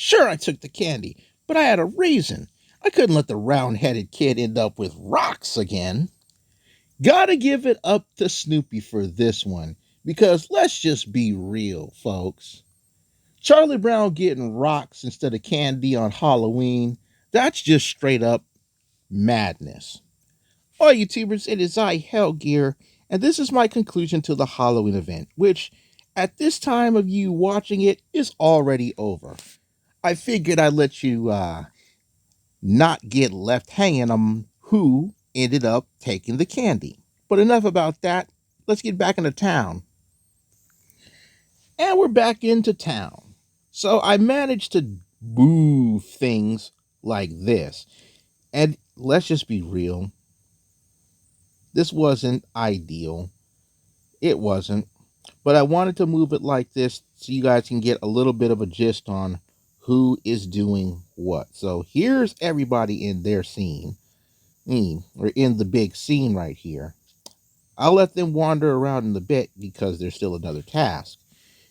Sure, I took the candy, but I had a reason. I couldn't let the round-headed kid end up with rocks again. Gotta give it up to Snoopy for this one, because let's just be real, folks. Charlie Brown getting rocks instead of candy on Halloween, that's just straight up madness. All YouTubers, it is I, Hellgear, and this is my conclusion to the Halloween event, which at this time of you watching it is already over. I figured I'd let you not get left hanging on who ended up taking the candy. But enough about that. Let's get back into town. And we're back into town. So I managed to move things like this. And let's just be real. This wasn't ideal. It wasn't. But I wanted to move it like this so you guys can get a little bit of a gist on who is doing what. So here's everybody in their scene. Or in the big scene right here. I'll let them wander around in the bit because there's still another task.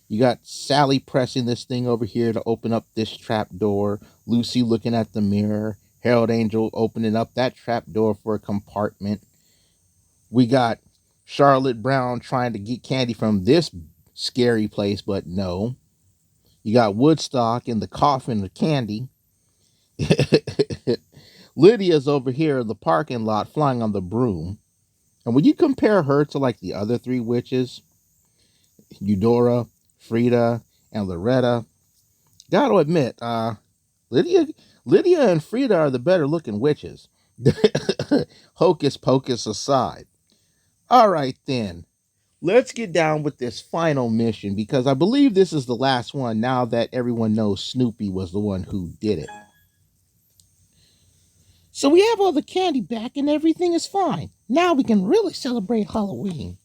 You got Sally pressing this thing over here to open up this trap door, Lucy looking at the mirror, Harold Angel opening up that trap door for a compartment. We got Charlotte Brown trying to get candy from this scary place, but no. You got Woodstock in the coffin of candy. Lydia's over here in the parking lot flying on the broom. And when you compare her to like the other three witches, Eudora, Frida, and Loretta, gotta admit, Lydia, Lydia and Frida are the better looking witches. Hocus pocus aside. All right then, let's get down with this final mission because I believe this is the last one now that everyone knows Snoopy was the one who did it. So we have all the candy back and everything is fine. Now we can really celebrate Halloween.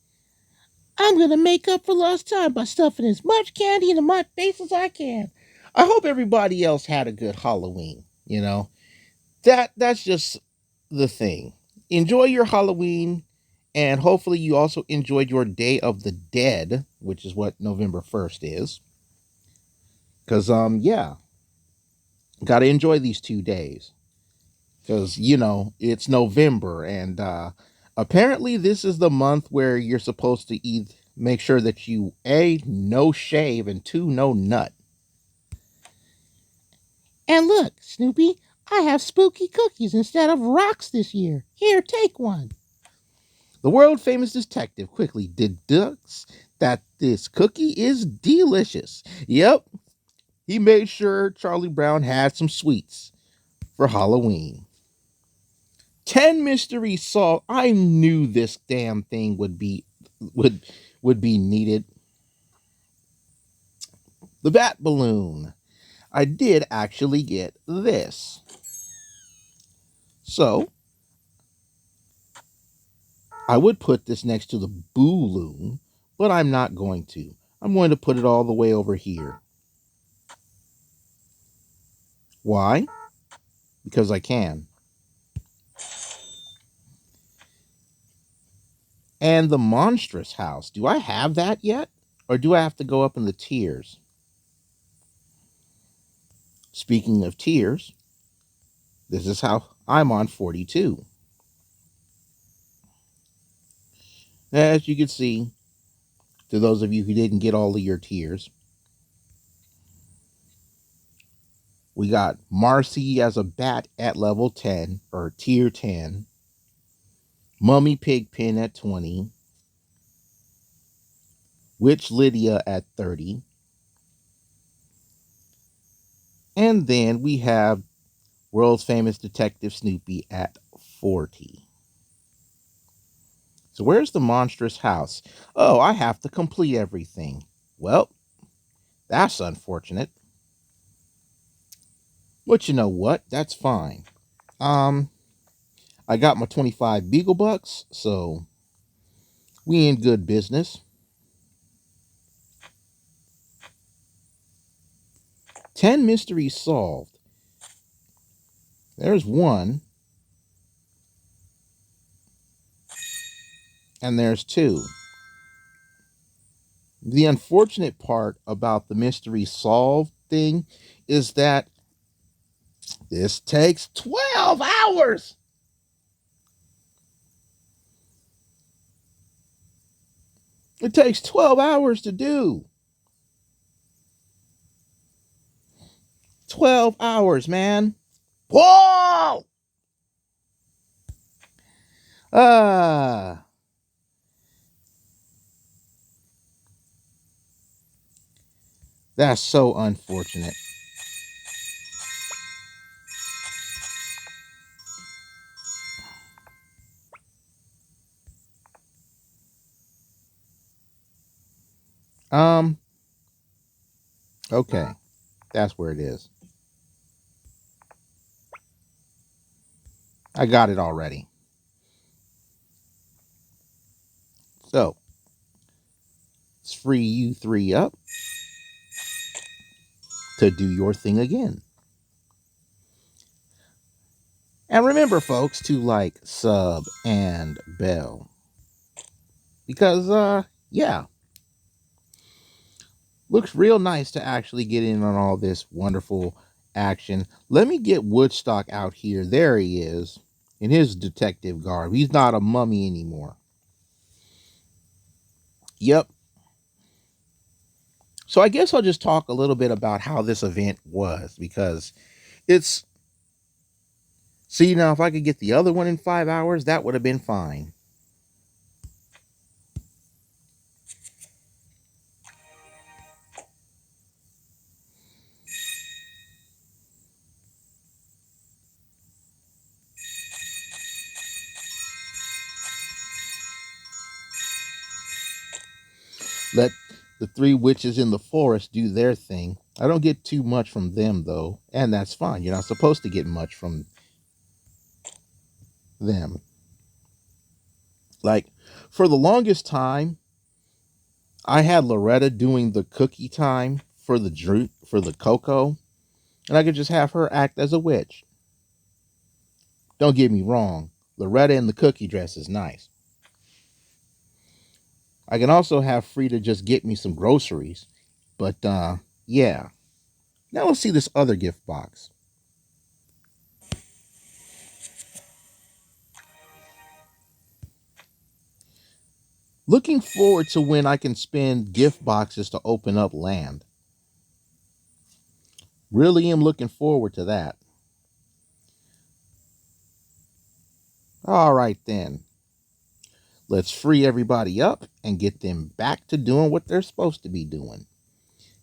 I'm gonna make up for lost time by stuffing as much candy into my face as I can. I hope everybody else had a good Halloween, you know. That's just the thing. Enjoy your Halloween and hopefully you also enjoyed your Day of the Dead, which is what November 1st is. Cuz yeah, got to enjoy these 2 days cuz it's November and apparently this is the month where you're supposed to eat make sure that you A no shave and 2 no nut. And look, Snoopy, I have spooky cookies instead of rocks this year. Here, take one. The world famous detective quickly deducts that this cookie is delicious. Yep, he made sure Charlie Brown had some sweets for Halloween. 10 mysteries solved. I knew this damn thing would would be needed. The bat balloon. I did actually get this. So, I would put this next to the balloon, but I'm not going to. I'm going to put it all the way over here. Why? Because I can. And the monstrous house. Do I have that yet? Or do I have to go up in the tiers? Speaking of tiers, this is how I'm on 42. As you can see, to those of you who didn't get all of your tiers, we got Marcy as a bat at level 10 or tier 10, Mummy Pigpen at 20, Witch Lydia at 30, and then we have world's famous Detective Snoopy at 40. So where's the monstrous house? Oh, I have to complete everything. Well, that's unfortunate. But you know what? That's fine. Um, I got my 25 Beagle Bucks, so we in good business. 10 mysteries solved. There's one. And there's two. The unfortunate part about the mystery solved thing is that this takes 12 hours. It takes 12 hours to do. 12 hours, man. Whoa! Ah, that's so unfortunate. Um, okay. That's where it is. I got it already. So, let's free you three up to do your thing again. And remember, folks, to like, sub, and bell. Because, yeah, looks real nice to actually get in on all this wonderful action. Let me get Woodstock out here. There he is in his detective garb. He's not a mummy anymore. Yep. So I guess I'll just talk a little bit about how this event was because it's. See, now if I could get the other one in 5 hours, that would have been fine. Let the three witches in the forest do their thing. I don't get too much from them, though, and that's fine. You're not supposed to get much from them. Like, for the longest time, I had Loretta doing the cookie time for the cocoa, and I could just have her act as a witch. Don't get me wrong, Loretta in the cookie dress is nice. I can also have Frida just get me some groceries, but yeah. Now let's see this other gift box. Looking forward to when I can spend gift boxes to open up land. Really am looking forward to that. All right then. Let's free everybody up and get them back to doing what they're supposed to be doing.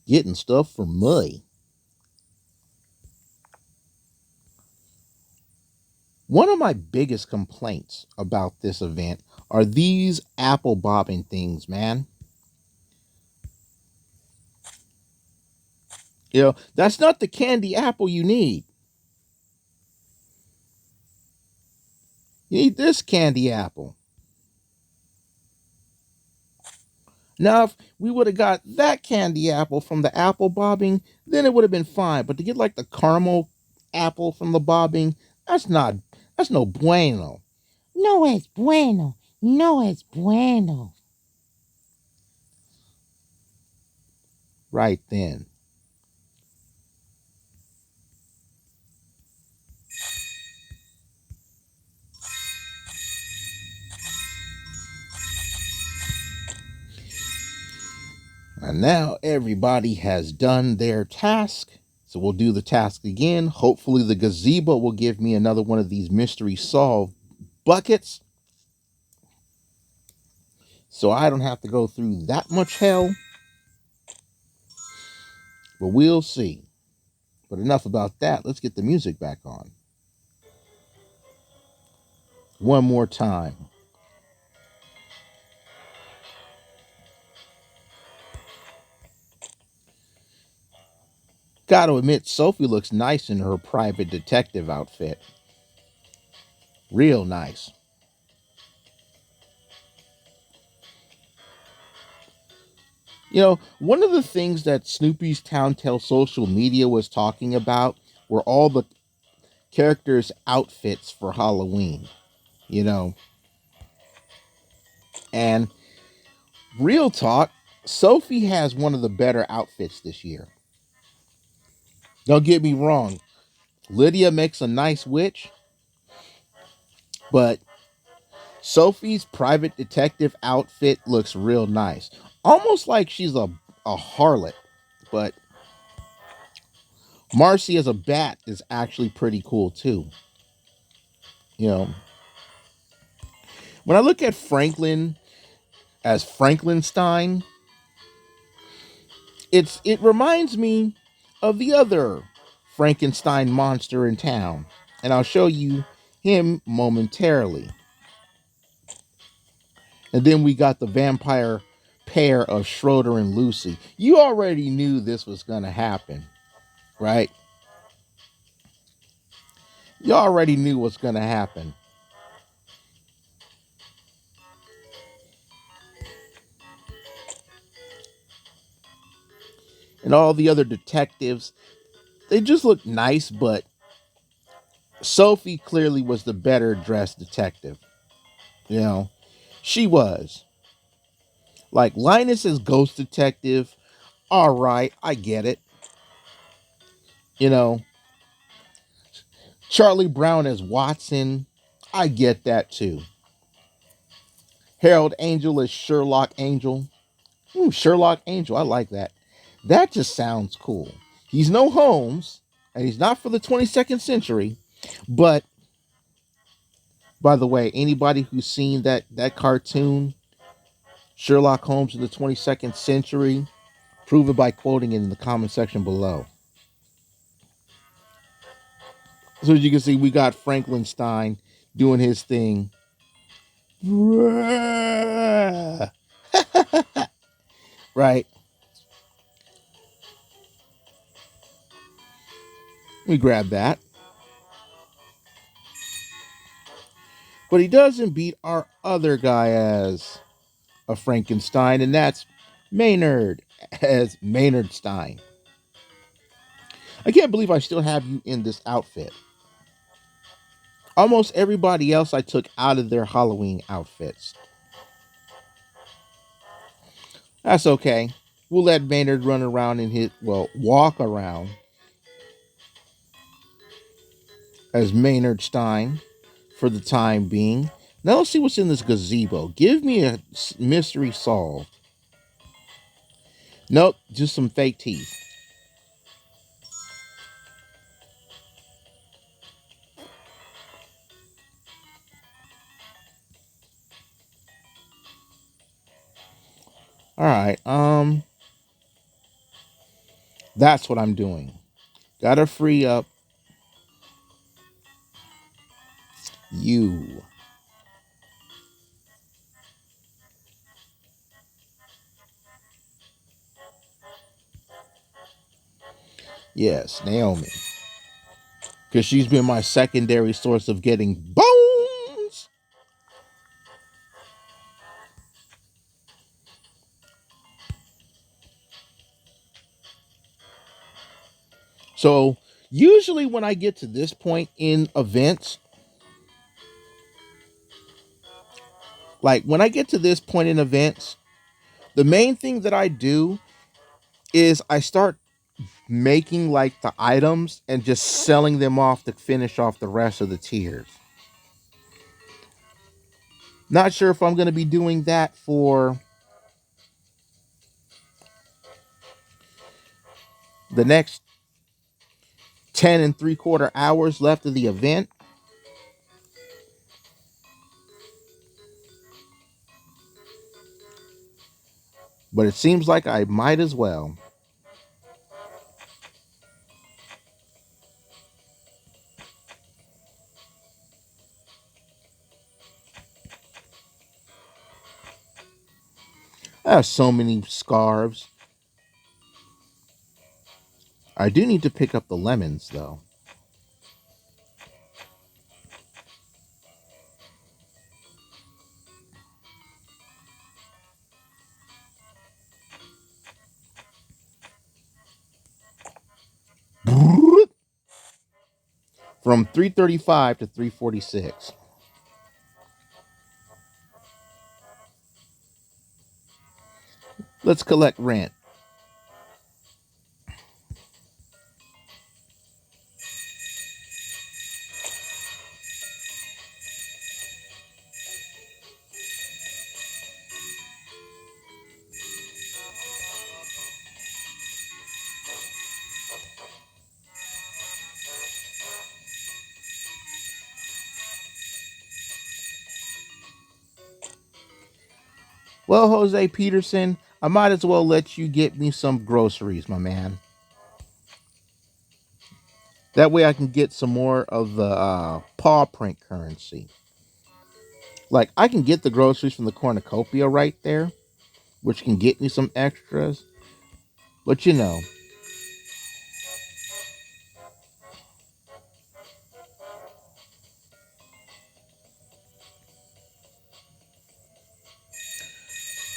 Getting stuff for money. One of my biggest complaints about this event are these apple bobbing things, man. That's not the candy apple you need. You need this candy apple. Now, if we would have got that candy apple from the apple bobbing, then it would have been fine. But to get like the caramel apple from the bobbing, that's no bueno. No es bueno. No es bueno. Right then. And now everybody has done their task. So we'll do the task again. Hopefully, the gazebo will give me another one of these mystery solve buckets. So I don't have to go through that much hell. But we'll see. But enough about that. Let's get the music back on. One more time. Gotta admit, Sophie looks nice in her private detective outfit. Real nice. One of the things that Snoopy's Town Tale social media was talking about were all the characters' outfits for Halloween, you know. And real talk, Sophie has one of the better outfits this year. Don't get me wrong. Lydia makes a nice witch, but Sophie's private detective outfit looks real nice. Almost like she's a harlot. But Marcy as a bat is actually pretty cool too. You know, when I look at Franklin as Frankenstein, it reminds me of the other Frankenstein monster in town, and I'll show you him momentarily. And then we got the vampire pair of Schroeder and Lucy. You already knew this was going to happen, right? You already knew what's going to happen. And all the other detectives, they just look nice, but Sophie clearly was the better dressed detective. You know, she was. Like Linus as ghost detective, all right, I get it. You know, Charlie Brown as Watson, I get that too. Harold Angel as Sherlock Angel. Ooh, Sherlock Angel, I like that. That just sounds cool. He's no Holmes, and he's not for the 22nd century. But by the way, anybody who's seen that cartoon, Sherlock Holmes in the 22nd century, prove it by quoting it in the comment section below. So as you can see, we got Franklin Stein doing his thing. Right. We grab that. But he doesn't beat our other guy as a Frankenstein, and that's Maynard as Maynard Stein. I can't believe I still have you in this outfit. Almost everybody else I took out of their Halloween outfits. That's okay. We'll let Maynard run around in his, well, walk around as Maynard Stein for the time being. Now let's see what's in this gazebo. Give me a mystery solved. Nope, just some fake teeth. All right, that's what I'm doing. Gotta free up you. Yes, Naomi. Because she's been my secondary source of getting bones. So usually when I get to this point in events, like when I get to this point in events, the main thing that I do is I start making like the items and just selling them off to finish off the rest of the tiers. Not sure if I'm going to be doing that for the next 10 and 3/4 hours left of the event, but it seems like I might as well. I have so many scarves. I do need to pick up the lemons though. From 335 to 346. Let's collect rent. Well, Jose Peterson, I might as well let you get me some groceries, my man. That way I can get some more of the paw print currency. Like, I can get the groceries from the cornucopia right there, which can get me some extras. But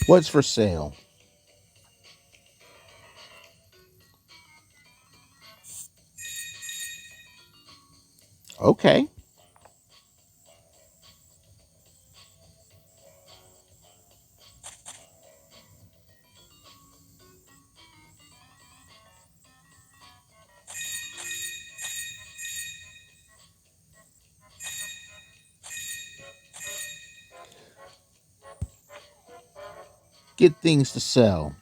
what's for sale? Okay. Get things to sell.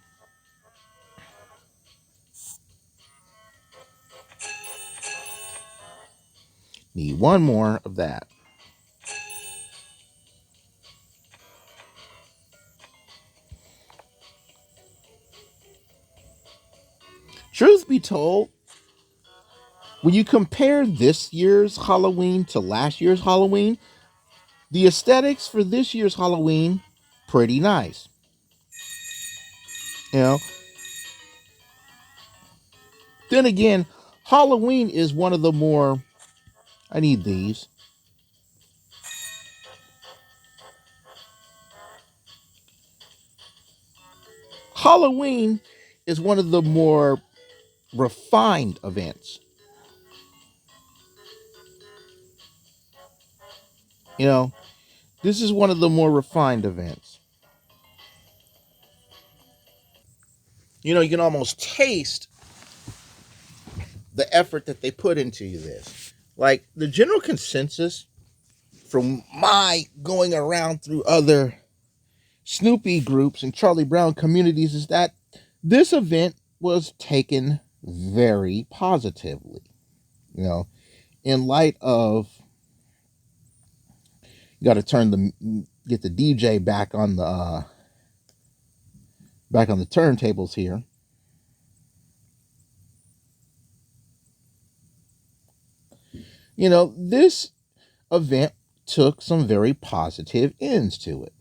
Need one more of that. Truth be told, when you compare this year's Halloween to last year's Halloween, the aesthetics for this year's Halloween pretty nice. You know, then again, Halloween is one of the more I need these. Halloween is one of the more refined events. You know, this is one of the more refined events. You can almost taste the effort that they put into this. Like the general consensus from my going around through other Snoopy groups and Charlie Brown communities is that this event was taken very positively. You know, in light of you got to turn the get the DJ back on the turntables here. This event took some very positive ends to it.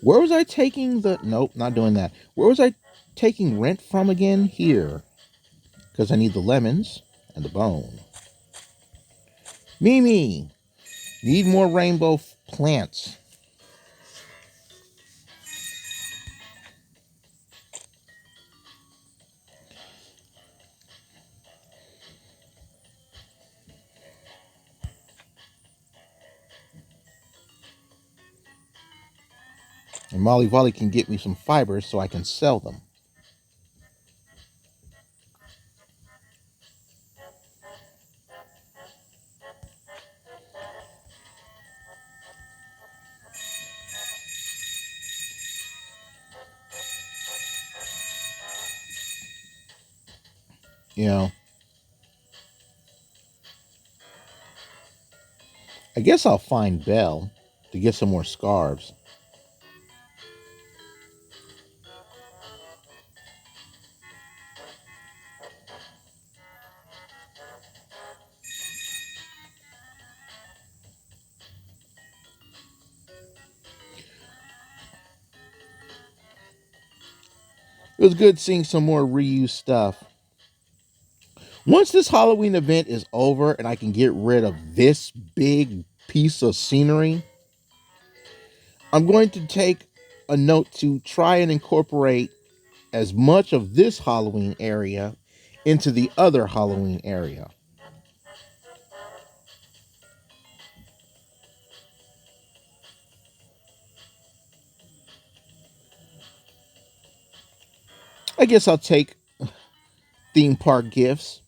Where was I taking the? Nope, not doing that. Where was I taking rent from again? Here, because I need the lemons and the bone. Mimi, need more rainbow plants. And Molly Volley can get me some fibers so I can sell them. You know, I guess I'll find Belle to get some more scarves. It was good seeing some more reused stuff. Once this Halloween event is over and I can get rid of this big piece of scenery, I'm going to take a note to try and incorporate as much of this Halloween area into the other Halloween area. I guess I'll take theme park gifts.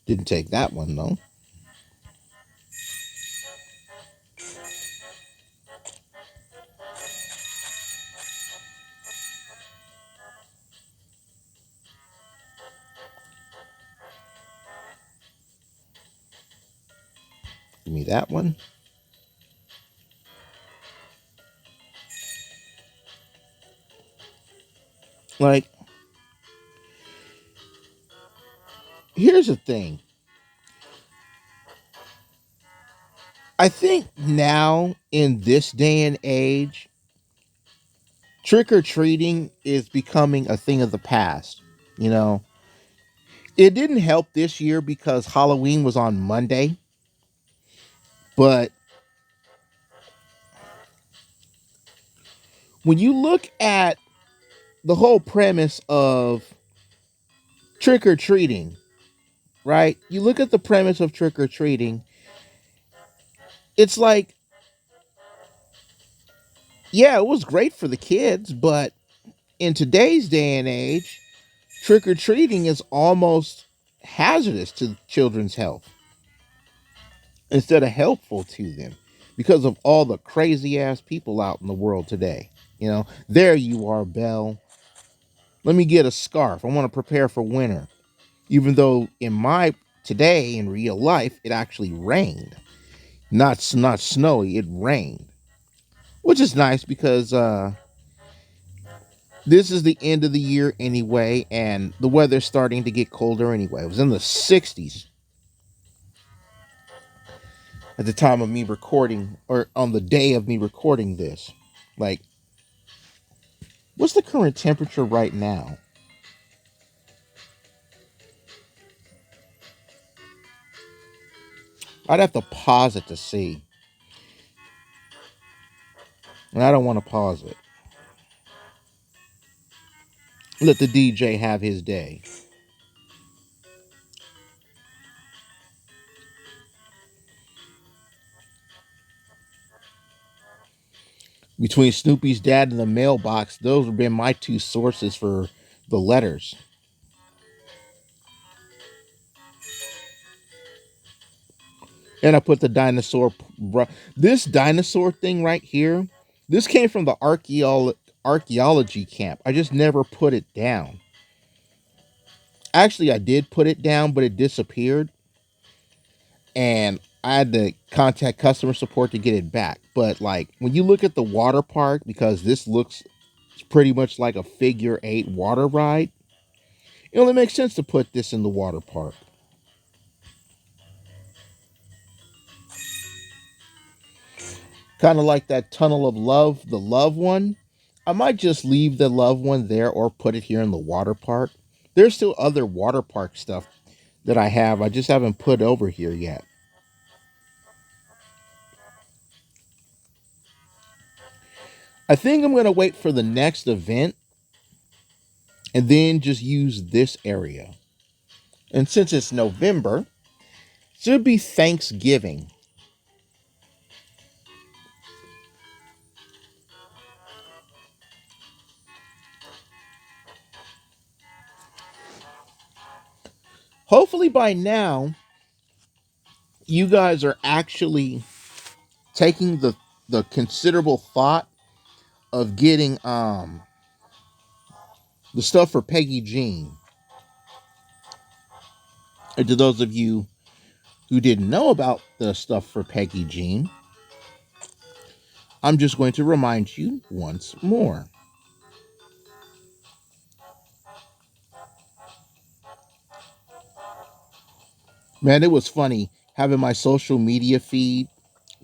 Didn't take that one though. Give me that one. Like, here's the thing. I think now in this day and age, trick or treating is becoming a thing of the past. You know, it didn't help this year because Halloween was on Monday, but when you look at the whole premise of trick or treating, right? You look at the premise of trick or treating, it's like, yeah, it was great for the kids, but in today's day and age, trick or treating is almost hazardous to children's health instead of helpful to them because of all the crazy ass people out in the world today. You know, there you are, Belle. Let me get a scarf. I want to prepare for winter. Even though in my today in real life it actually rained, not snowy, it rained, which is nice because this is the end of the year anyway, and the weather's starting to get colder anyway. It was in the 60s at the time of me recording, or on the day of me recording this. Like, what's the current temperature right now? I'd have to pause it to see, and I don't want to pause it. Let the DJ have his day. Between Snoopy's dad and the mailbox, those have been my two sources for the letters. And I put the dinosaur. This dinosaur thing right here, this came from the archaeology camp. I just never put it down. Actually, I did put it down, but it disappeared, and I had to contact customer support to get it back. But like when you look at the water park, because this looks pretty much like a figure eight water ride, it only makes sense to put this in the water park. Kind of like that tunnel of love, the love one. I might just leave the love one there or put it here in the water park. There's still other water park stuff that I have. I just haven't put over here yet. I think I'm going to wait for the next event and then just use this area. And since it's November, it should be Thanksgiving. Hopefully by now, you guys are actually taking the considerable thought of getting the stuff for Peggy Jean. And to those of you who didn't know about the stuff for Peggy Jean, I'm just going to remind you once more. Man, it was funny having my social media feed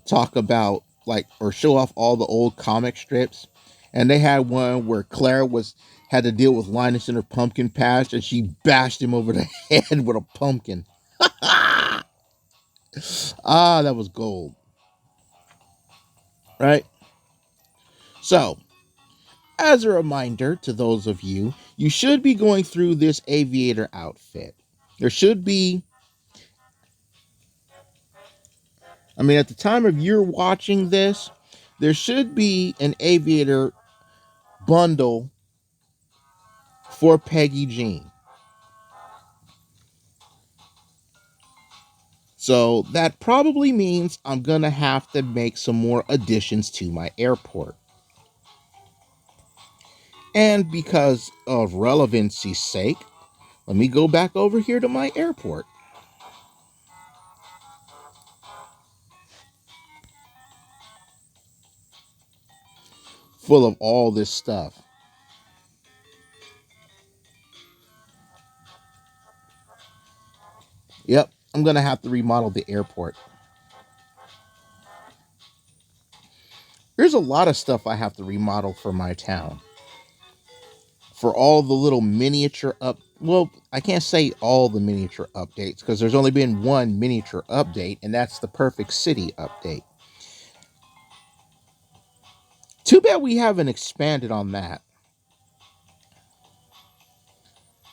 talk about like or show off all the old comic strips. And they had one where Claire was had to deal with Linus in her pumpkin patch and she bashed him over the head with a pumpkin. Ah, that was gold. Right? So, as a reminder to those of you, you should be going through this aviator outfit. There should be, I mean, at the time of you're watching this, there should be an aviator bundle for Peggy Jean. So that probably means I'm going to have to make some more additions to my airport. And because of relevancy's sake, let me go back over here to my airport, full of all this stuff. Yep, I'm going to have to remodel the airport. There's a lot of stuff I have to remodel for my town. For all the little miniature up, well, I can't say all the miniature updates because there's only been one miniature update, and that's the Perfect City update. Too bad we haven't expanded on that.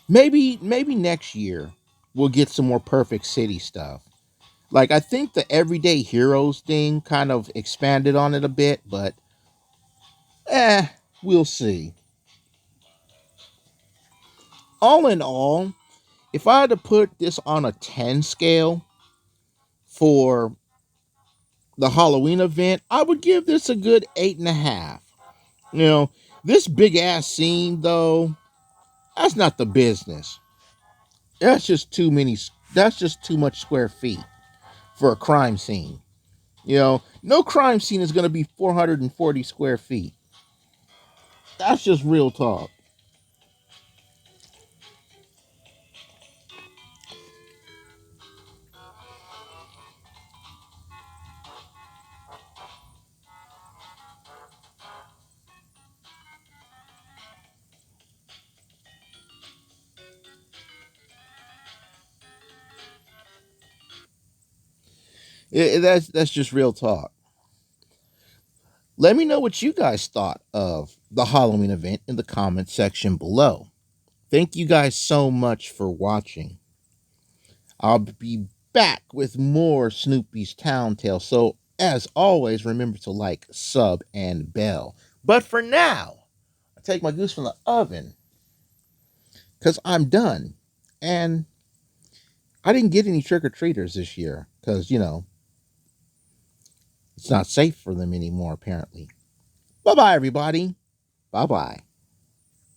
Maybe next year we'll get some more Perfect City stuff. Like I think the Everyday Heroes thing kind of expanded on it a bit, but eh, we'll see. All in all, if I had to put this on a 10 scale for the Halloween event, I would give this a good 8.5. You know, this big ass scene though, that's not the business. That's just too many. That's just too much square feet for a crime scene. No crime scene is going to be 440 square feet. That's just real talk. That's just real talk. Let me know what you guys thought of the Halloween event in the comment section below. Thank you guys so much for watching. I'll be back with more Snoopy's Town Tale. So, as always, remember to like, sub, and bell. But for now, I take my goose from the oven because I'm done. And I didn't get any trick or treaters this year because, it's not safe for them anymore, apparently. Bye bye, everybody. Bye bye.